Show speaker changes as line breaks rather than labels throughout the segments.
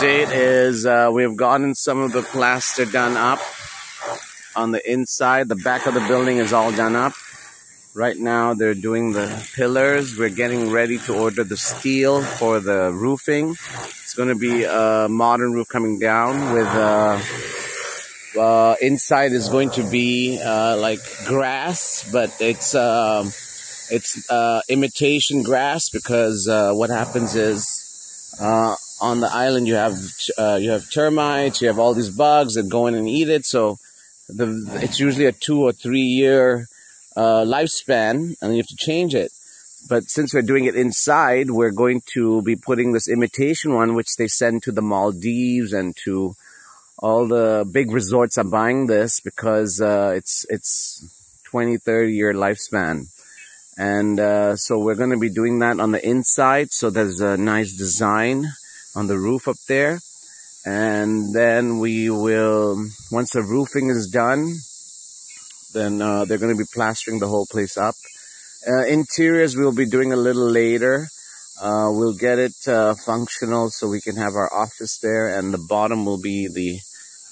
update is we've gotten some of the plaster done up on the inside. The back of the building is all done up. Right now they're doing the pillars. We're getting ready to order the steel for the roofing. It's going to be a modern roof coming down with inside is going to be like grass, but it's imitation grass because what happens is on the island you have termites, you have all these bugs that go in and eat it. So it's usually a 2 or 3 year lifespan, and you have to change it. But since we're doing it inside, we're going to be putting this imitation one, which they send to the Maldives and to all the big resorts are buying this because it's 20, 30 year lifespan. And so we're going to be doing that on the inside. So there's a nice design on the roof up there. And then we will, once the roofing is done, then they're going to be plastering the whole place up. Interiors we'll be doing a little later. We'll get it functional so we can have our office there, and the bottom will be the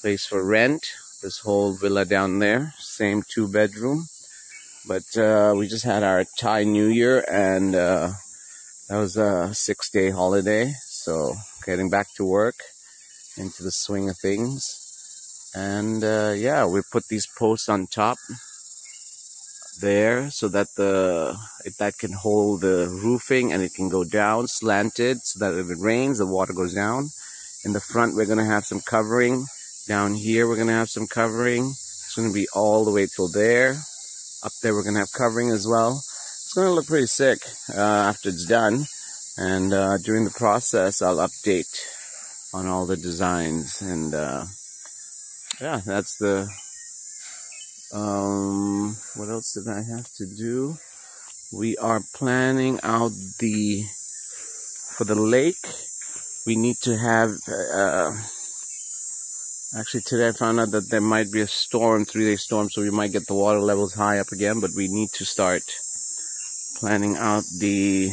place for rent. This whole villa down there, same 2-bedroom. But we just had our Thai New Year, and that was a 6-day holiday. So getting back to work, into the swing of things. And yeah, we put these posts on top there so that that can hold the roofing, and it can go down slanted so that if it rains, the water goes down. In the front, we're going to have some covering. Down here, we're going to have some covering. It's going to be all the way till there. Up there, we're going to have covering as well. It's going to look pretty sick after it's done. And during the process, I'll update on all the designs. And yeah, that's the... what else did I have to do? We are planning out for the lake. We need to have... actually, today I found out that there might be a storm, 3-day storm, so we might get the water levels high up again, but we need to start planning out the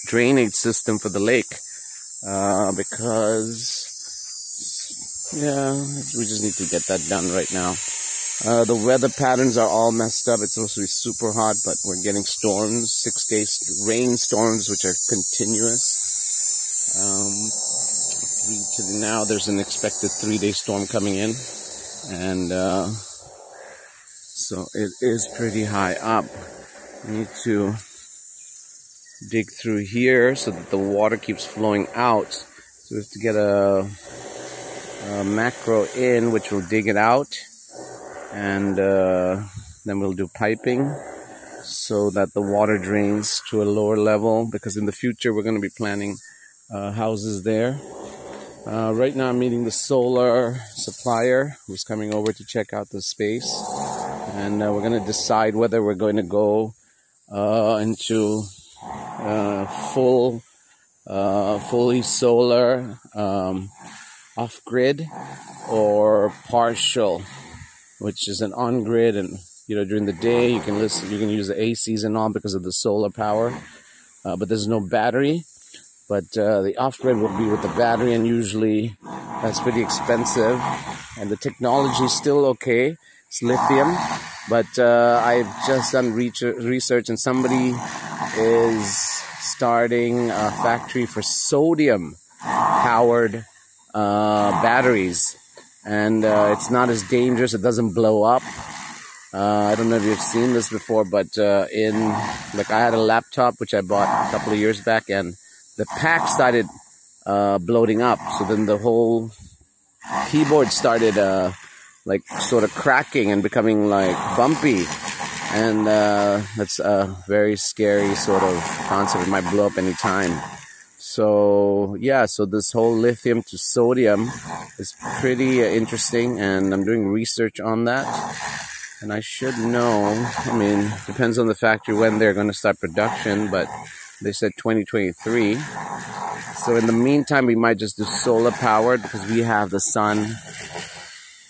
drainage system for the lake, because, yeah, we just need to get that done right now. The weather patterns are all messed up. It's supposed to be super hot, but we're getting storms, 6-day rain storms, which are continuous. Now there's an expected 3-day storm coming in, and so it is pretty high up. We need to dig through here so that the water keeps flowing out. So we have to get a macro in, which will dig it out, and then we'll do piping so that the water drains to a lower level, because in the future we're going to be planning houses there. Right now I'm meeting the solar supplier who's coming over to check out the space, and we're going to decide whether we're going to go into fully solar, off-grid, or partial, which is an on-grid, and during the day you can use the ACs and all because of the solar power, but there's no battery. But the off-grid will be with the battery, and usually that's pretty expensive. And the technology is still okay. It's lithium. But I've just done research, and somebody is starting a factory for sodium-powered batteries. And it's not as dangerous. It doesn't blow up. I don't know if you've seen this before, but I had a laptop, which I bought a couple of years back, and the pack started bloating up. So then the whole keyboard started sort of cracking and becoming like bumpy. And that's a very scary sort of concept. It might blow up any time. So yeah, so this whole lithium to sodium is pretty interesting, and I'm doing research on that. And I should know, depends on the factory when they're going to start production, but they said 2023. So in the meantime, we might just do solar powered, because we have the sun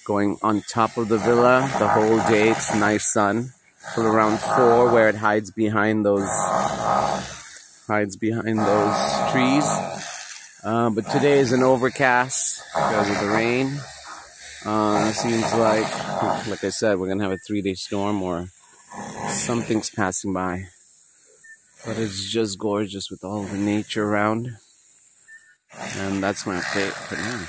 going on top of the villa the whole day. It's nice sun till around 4, where it hides behind those trees. But today is an overcast because of the rain. It seems like I said, we're gonna have a 3-day storm or something's passing by. But it's just gorgeous with all the nature around. And that's my update for now.